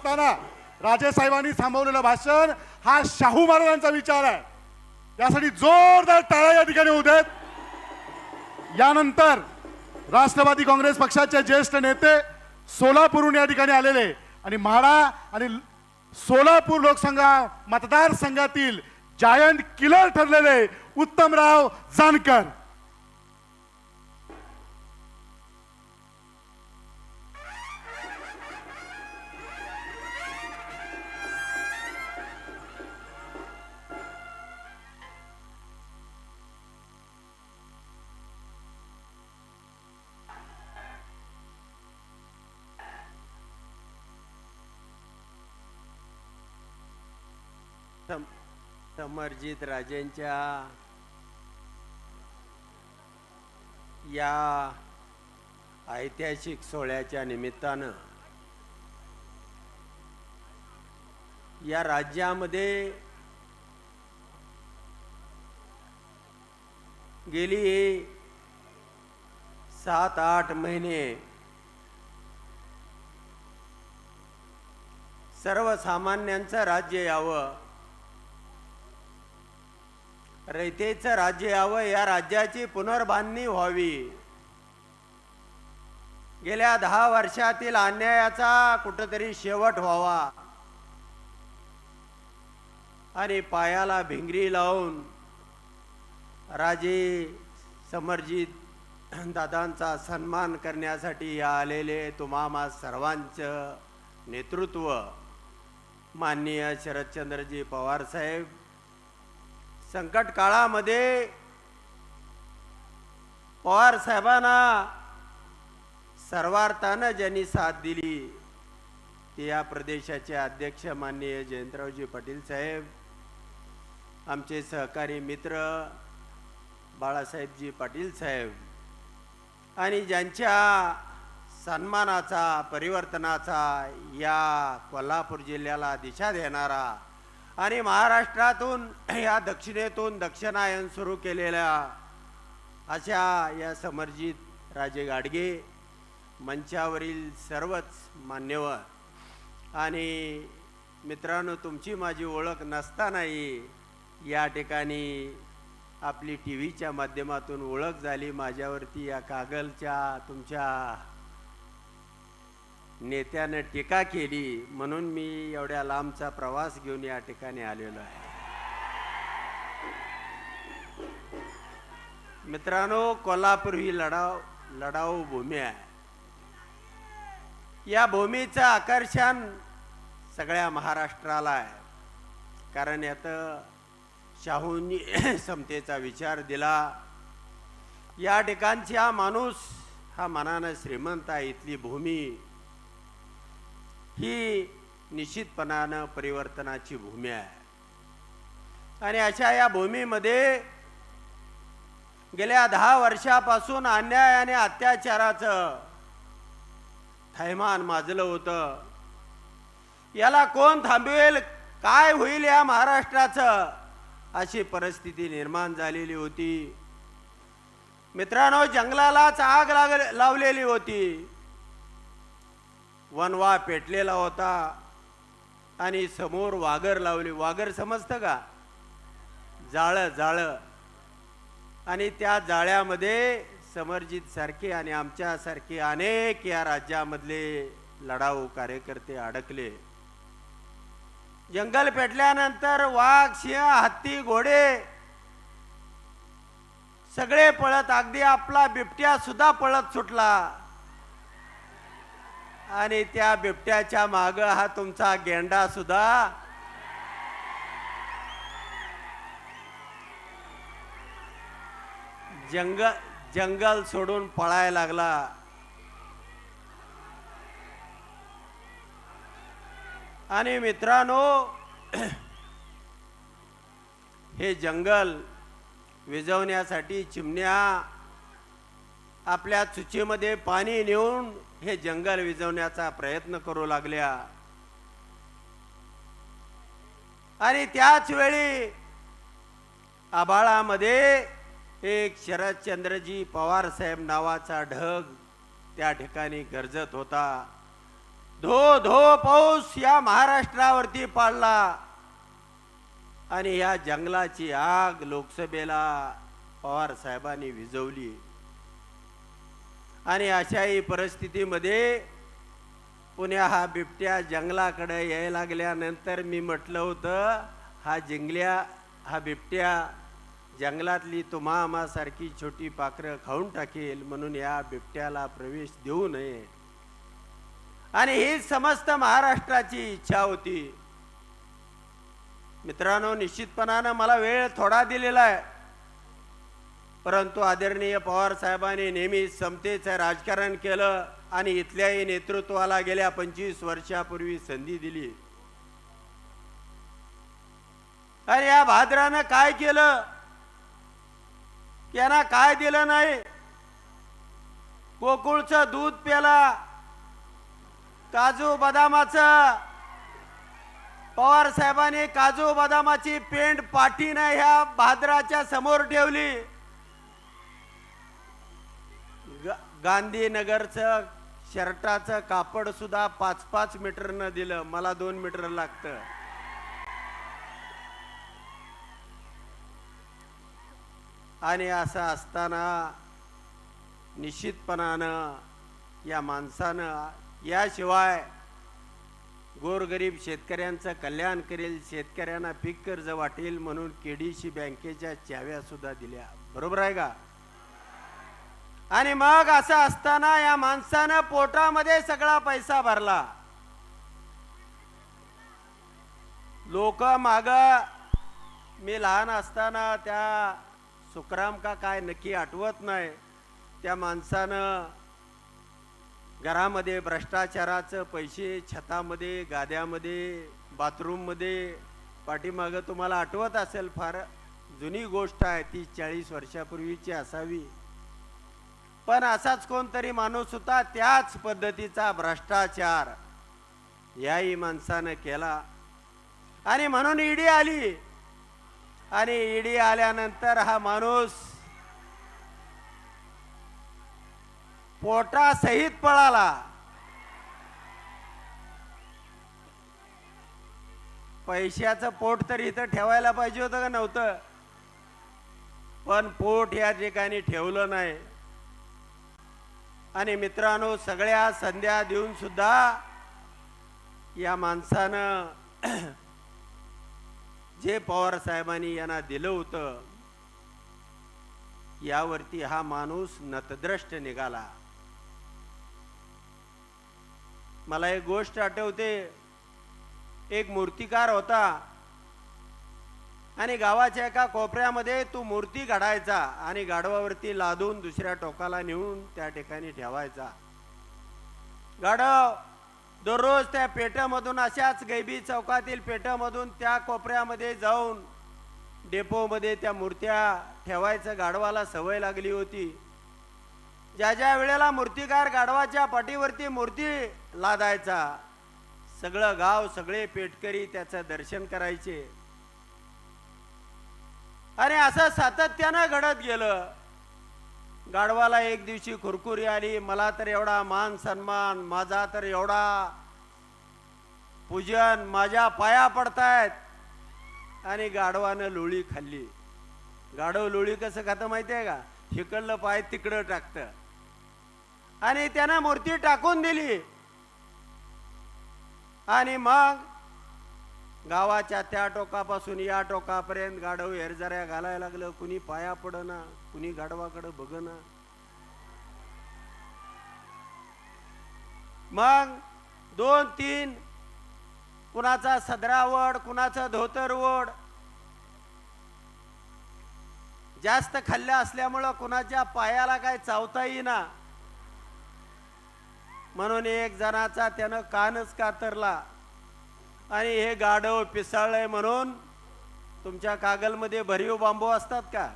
असताना राजेसाहेबांनी थांबवलेलं भाषण हा शाहू महाराजांचा विचार आहे. यासाठी जोरदार टाळ्या या ठिकाणी होत आहेत. यानंतर राष्ट्रवादी काँग्रेस पक्षाचे ज्येष्ठ नेते सोलापूरहून या ठिकाणी आलेले आणि म्हाडा आणि सोलापूर लोकसंघ मतदारसंघातील जायंट किलर ठरलेले उत्तमराव जानकर. समरजित राजेंच्या या ऐतिहासिक सोहळ्याच्या निमित्तानं या राज्यामध्ये गेली 7-8 महिने सर्वसामान्यांचं राज्य यावं, रयतेचं राज्य यावं, या राज्याची पुनर्बांधणी व्हावी. गेल्या 10 वर्षातील अन्यायाचा कुठंतरी शेवट व्हावा आणि पायाला भिंगरी लावून राजे समरजित दादांचा सन्मान करण्यासाठी आलेले तुम्हा सर्वांचं नेतृत्व माननीय शरदचंद्रजी पवार साहेब संकट काळामध्ये पवार साहेबांना सर्वार्थानं ज्यांनी साथ दिली ते या प्रदेशाचे अध्यक्ष माननीय जयंतरावजी पाटील साहेब, आमचे सहकारी मित्र बाळासाहेबजी पाटील साहेब आणि ज्यांच्या सन्मानाचा परिवर्तनाचा या कोल्हापूर जिल्ह्याला दिशा देणारा आणि महाराष्ट्रातून या दक्षिणेतून दक्षिणायन सुरू केलेल्या अशा या समरजित राजे गाडगे, मंचावरील सर्वच मान्यवर आणि मित्रांनो, तुमची माझी ओळख नसतानाही या ठिकाणी आपली टी व्हीच्या माध्यमातून ओळख झाली. माझ्यावरती या कागलच्या तुमच्या नेत्यानं टीका केली म्हणून मी एवढ्या लांबचा प्रवास घेऊन या ठिकाणी आलेलो आहे. मित्रांनो, कोल्हापूर ही लढाऊ भूमी आहे. या भूमीचं आकर्षण सगळ्या महाराष्ट्राला आहे, कारण यात शाहूंनी समतेचा विचार दिला. या ठिकाणचा माणूस हा मनानं श्रीमंत आहे. इथली भूमी ही निश्चितपणानं परिवर्तनाची भूमी आहे आणि अशा या भूमीमध्ये गेल्या 10 वर्षापासून अन्याय आणि अत्याचाराचं थैमान माजलं होतं. याला कोण थांबवेल, काय होईल या महाराष्ट्राचं, अशी परिस्थिती निर्माण झालेली होती. मित्रांनो, जंगलालाच आग लावलेली होती, वनवा पेटलेला होता आणि समोर वाघर लावली. वाघर समजतं का? जाळं. आणि त्या जाळ्यामध्ये समरजित सारखे आणि आमच्यासारखे अनेक या राज्यामधले लढाऊ कार्यकर्ते अडकले. जंगल पेटल्यानंतर वाघ, सिंह, हत्ती, घोडे सगळे पळत, अगदी आपला बिबट्या सुद्धा पळत सुटला आणि त्या बिबट्याच्या माग हा तुमचा गेंडा सुद्धा जंगल सोडून पळायला लागला. आणि मित्रांनो, हे जंगल विझवण्यासाठी चिमण्या आपल्या चुचीमध्ये पाणी नेऊन हे जंगल विझवण्याचा प्रयत्न करू लागल्या. आणि त्याच वेळी आभाळामध्ये एक शरदचंद्रजी पवार साहेब नावाचा ढग त्या ठिकाणी गरजत होता. धो धो पाऊस या महाराष्ट्रावरती पाडला आणि या जंगलाची आग लोकसभेला पवार साहेबांनी विझवली. आणि अशाही परिस्थितीमध्ये पुण्या हा बिबट्या जंगलाकडे यायला लागल्यानंतर मी म्हटलं होतं हा बिबट्या जंगलातली तुम्हासारखी छोटी पाखरं खाऊन टाकेल, म्हणून या बिबट्याला प्रवेश देऊ नये. आणि ही समस्त महाराष्ट्राची इच्छा होती. मित्रांनो, निश्चितपणानं मला वेळ थोडा दिलेला आहे, परंतु आदरणीय पवार साहेबांनी नेहमी समतेचं राजकारण केलं आणि इथल्याही नेतृत्वाला गेल्या 25 वर्षापूर्वी संधी दिली. आणि या भाद्रानं काय केलं, यांना काय दिलं नाही. गोकुळचं दूध प्याला, काजू बदामाचं, पवार साहेबांनी काजू बदामाची पेंड पाठीनं ह्या भाद्राच्या समोर ठेवली. गांधीनगरचं शर्टाचं कापड सुद्धा 5-5 मीटरनं दिलं, मला 2 मीटर लागतं. आणि असं असताना निश्चितपणानं या माणसानं याशिवाय गोरगरीब शेतकऱ्यांचं कल्याण करेल, शेतकऱ्यांना पीक कर्ज वाटेल म्हणून केडीसी बँकेच्या चाव्या सुद्धा दिल्या. बरोबर आहे का? आणि मग असं असताना या माणसानं पोटामध्ये सगळा पैसा भरला. लोक माग, मी लहान असताना त्या सुखराम का काय नक्की आठवत नाही, त्या माणसानं घरामध्ये भ्रष्टाचाराचं पैसे छतामध्ये, गाद्यामध्ये, बाथरूममध्ये, पाठीमागं तुम्हाला आठवत असेल, फार जुनी गोष्ट आहे ती, 40 वर्षापूर्वीची असावी. पण असाच कोणतरी माणूस होता, त्याच पद्धतीचा भ्रष्टाचार याही माणसानं केला. आणि म्हणून ईडी आली. आणि ईडी आल्यानंतर हा माणूस पोटासहित पळाला. पैशाचं पोट तर इथं ठेवायला पाहिजे होतं का नव्हतं? पण पोट या ठिकाणी ठेवलं नाही. आणि मित्रांनो, सगळ्या संध्या देऊन सुद्धा या माणसानं जे पवार साहेबांनी यांना दिलं होतं यावरती हा माणूस नतद्रष्ट निघाला. मला एक गोष्ट आठवते, एक मूर्तिकार होता आणि गावाच्या एका कोपऱ्यामध्ये तो मूर्ती काढायचा आणि गाढवावरती लादून दुसऱ्या टोकाला नेऊन त्या ठिकाणी ठेवायचा. गाढव दररोज त्या पेठामधून, अशाच गैबी चौकातील पेठामधून त्या कोपऱ्यामध्ये जाऊन डेपोमध्ये त्या मूर्त्या ठेवायचं गाढवाला सवय लागली होती. ज्या ज्या वेळेला मूर्तिकार गाढवाच्या पाठीवरती मूर्ती लादायचा, सगळं गाव, सगळे पेटकरी त्याचं दर्शन करायचे. आणि असं सातत्यानं घडत गेलं. गाढवाला एक दिवशी खुरखुरी आली, मला तर एवढा मान सन्मान, माझा तर एवढा पूजन, माझ्या पाया पडतायत. आणि गाढवानं लोळी खाल्ली. गाढव लोळी कसं खातं माहिती आहे का? तिकडलं पाय तिकडं टाकतं. आणि त्यानं मूर्ती टाकून दिली. आणि मग गावाच्या त्या टोकापासून या टोकापर्यंत गाढव हेरझाऱ्या घालायला लागलं. कुणी पाया पडना, कुणी गाढवाकडे बघना. मग 2-3, कुणाचा सदरावड, कुणाचा धोतरवड, जास्त खाल्ल्या असल्यामुळं कुणाच्या पायाला काय चावता येईना, म्हणून एक जणाचा त्यानं कानच कातरला. आणि हे गाढव पिसाळलंय म्हणून तुमच्या कागलमध्ये भरीव बांबू असतात का?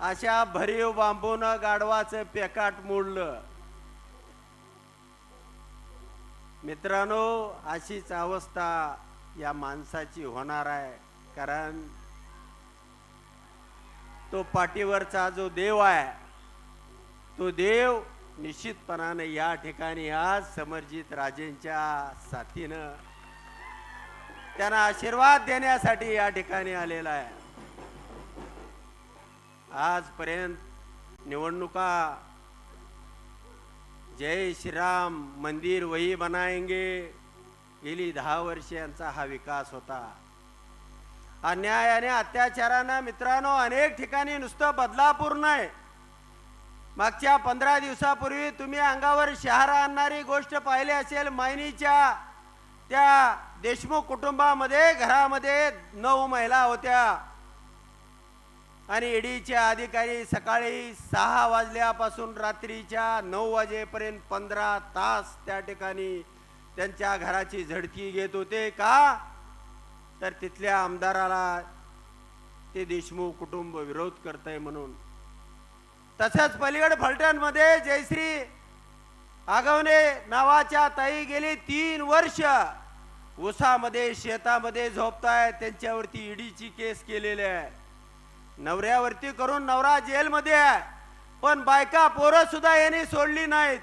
अशा भरीव बांबूनं गाढवाचं पेकाट मोडलं. मित्रांनो, अशीच अवस्था या माणसाची होणार आहे. कारण तो पाठीवरचा जो देव आहे, तो देव निश्चितपणाने या ठिकाणी आज समरजित राजेंच्या साथीनं त्यांना आशीर्वाद देण्यासाठी या ठिकाणी आलेला आहे. आजपर्यंत निवडणुका जय श्रीराम मंदिर वही बनाएंगे गेली 10 वर्षे यांचा हा विकास होता. अन्याय आणि अत्याचारानं मित्रांनो अनेक ठिकाणी नुसतं बदलापूर नाही, मागच्या 15 दिवसापूर्वी तुम्ही अंगावर शहारा आणणारी गोष्ट पाहिली असेल. मायनीच्या त्या देशमुख कुटुंबामध्ये घरामध्ये 9 महिला होत्या आणि ईडीचे अधिकारी सकाळी 6 वाजल्यापासून रात्रीच्या 9 वाजेपर्यंत 15 तास त्या ठिकाणी त्यांच्या घराची झडती घेत होते. का तर तिथल्या आमदाराला ते देशमुख कुटुंब विरोध करतंय म्हणून. तसंच पलीकड फलटणमध्ये जयश्री आगवणे नावाच्या ताई गेली 3 वर्ष उसामध्ये शेतामध्ये झोपतायत. त्यांच्यावरती ईडीची केस केलेली आहे. नवऱ्यावरती करून नवरा जेलमध्ये आहे, पण बायका पोरं सुद्धा यांनी सोडली नाहीत.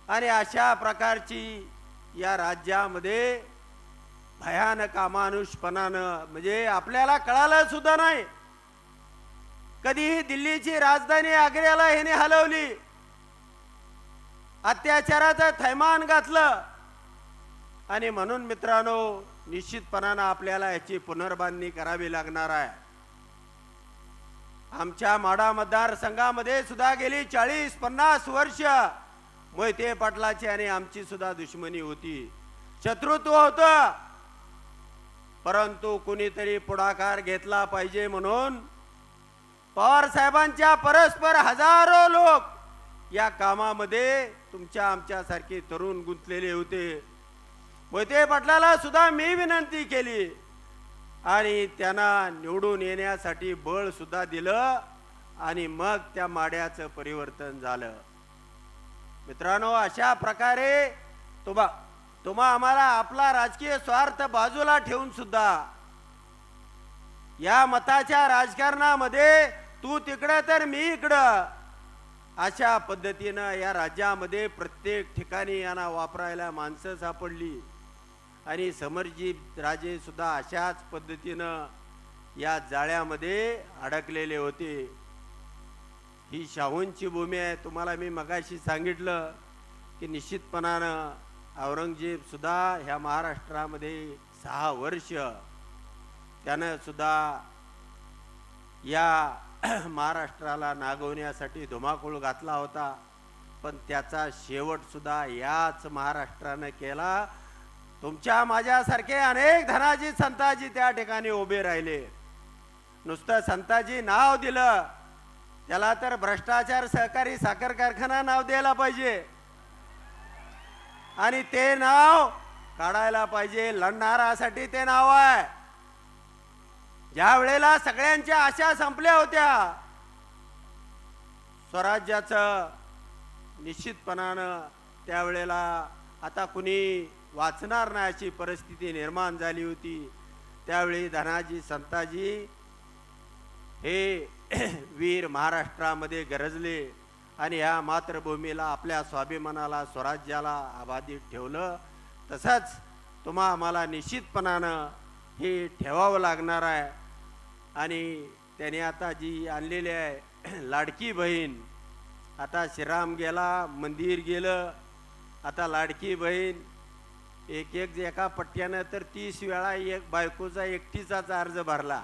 आणि अशा प्रकारची या राज्यामध्ये भयानक अमानुषपणानं म्हणजे आपल्याला कळालं सुद्धा नाही. कधीही दिल्लीची राजधानी आग्र्याला ह्याने हलवली, अत्याचाराचं थैमान घातलं. आणि म्हणून मित्रांनो निश्चितपणानं आपल्याला याची पुनर्बांधणी करावी लागणार आहे. आमच्या माढा मतदारसंघामध्ये सुद्धा गेली 40-50 वर्ष मोहिते पाटलाची आणि आमची सुद्धा दुश्मनी होती, शत्रुत्व होतं. परंतु कुणीतरी पुढाकार घेतला पाहिजे म्हणून पवार साहेबांच्या परस्पर हजारो लोक या कामामध्ये तुमच्या आमच्यासारखे तरुण गुंतलेले होते. मोहिते पाटलाला सुद्धा मी विनंती केली आणि त्यांना निवडून येण्यासाठी बळ सुद्धा दिलं आणि मग त्या माड्याचं परिवर्तन झालं. मित्रांनो अशा प्रकारे तुम्हा आम्हाला आपला राजकीय स्वार्थ बाजूला ठेवून सुद्धा या मताच्या राजकारणामध्ये तू तिकडं तर मी इकडं अशा पद्धतीनं या राज्यामध्ये प्रत्येक ठिकाणी यांना वापरायला माणसं सापडली. आणि समरजित राजे सुद्धा अशाच पद्धतीनं या जाळ्यामध्ये अडकलेले होते. ही शाहूंची भूमी आहे. तुम्हाला मी मगाशी सांगितलं की निश्चितपणानं औरंगजेब सुद्धा ह्या महाराष्ट्रामध्ये 6 वर्ष त्यानं सुद्धा या महाराष्ट्राला नागवण्यासाठी धुमाकूळ घातला होता. पण त्याचा शेवट सुद्धा याच महाराष्ट्रानं केला. तुमच्या माझ्यासारखे अनेक धनाजी संताजी त्या ठिकाणी उभे राहिले. नुसतं संताजी नाव दिलं, त्याला तर भ्रष्टाचार सहकारी साखर कारखाना नाव द्यायला पाहिजे आणि ते नाव काढायला पाहिजे. लढणारासाठी ते नाव आहे. ज्या वेळेला सगळ्यांच्या आशा संपल्या होत्या स्वराज्याचं, निश्चितपणानं त्यावेळेला आता कुणी वाचणार नाही अशी परिस्थिती निर्माण झाली होती. त्यावेळी धनाजी संताजी हे वीर महाराष्ट्रामध्ये गरजले आणि ह्या मातृभूमीला आपल्या स्वाभिमानाला स्वराज्याला अबाधित ठेवलं. तसंच तुम्हा आम्हाला निश्चितपणानं हे ठेवावं लागणार आहे. आणि त्याने आता जी आणलेली आहे लाडकी बहीण, आता श्रीराम गेला, मंदिर गेलं, आता लाडकी बहीण एका पट्ट्यानं तर 30 वेळा एक बायकोचा एकटीचाच अर्ज भरला.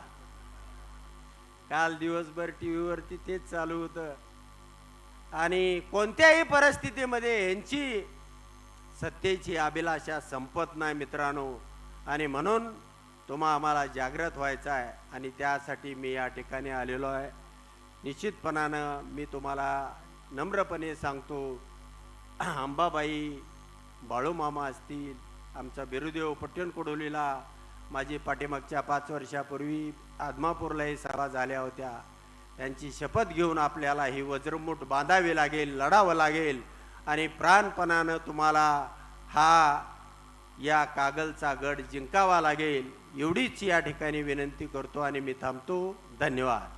काल दिवसभर टीव्हीवरती तेच चालू होतं. आणि कोणत्याही परिस्थितीमध्ये यांची सत्तेची अभिलाषा संपत नाही मित्रांनो. आणि म्हणून तुम्हा आम्हाला जागृत व्हायचं आहे आणि त्यासाठी मी या ठिकाणी आलेलो आहे. निश्चितपणानं मी तुम्हाला नम्रपणे सांगतो, अंबाबाई, बाळूमामा असतील, आमचा बिरुदेव पट्टण कोडोलीला माझी पाठीमागच्या 5 वर्षापूर्वी आदमापूरलाही सभा झाल्या होत्या. त्यांची शपथ घेऊन आपल्याला ही वज्रमूठ बांधावी लागेल, लढावं लागेल आणि प्राणपणानं तुम्हाला हा या कागलचा गड जिंकावा लागेल. एवढीच या ठिकाणी विनंती करतो आणि मी थांबतो. धन्यवाद.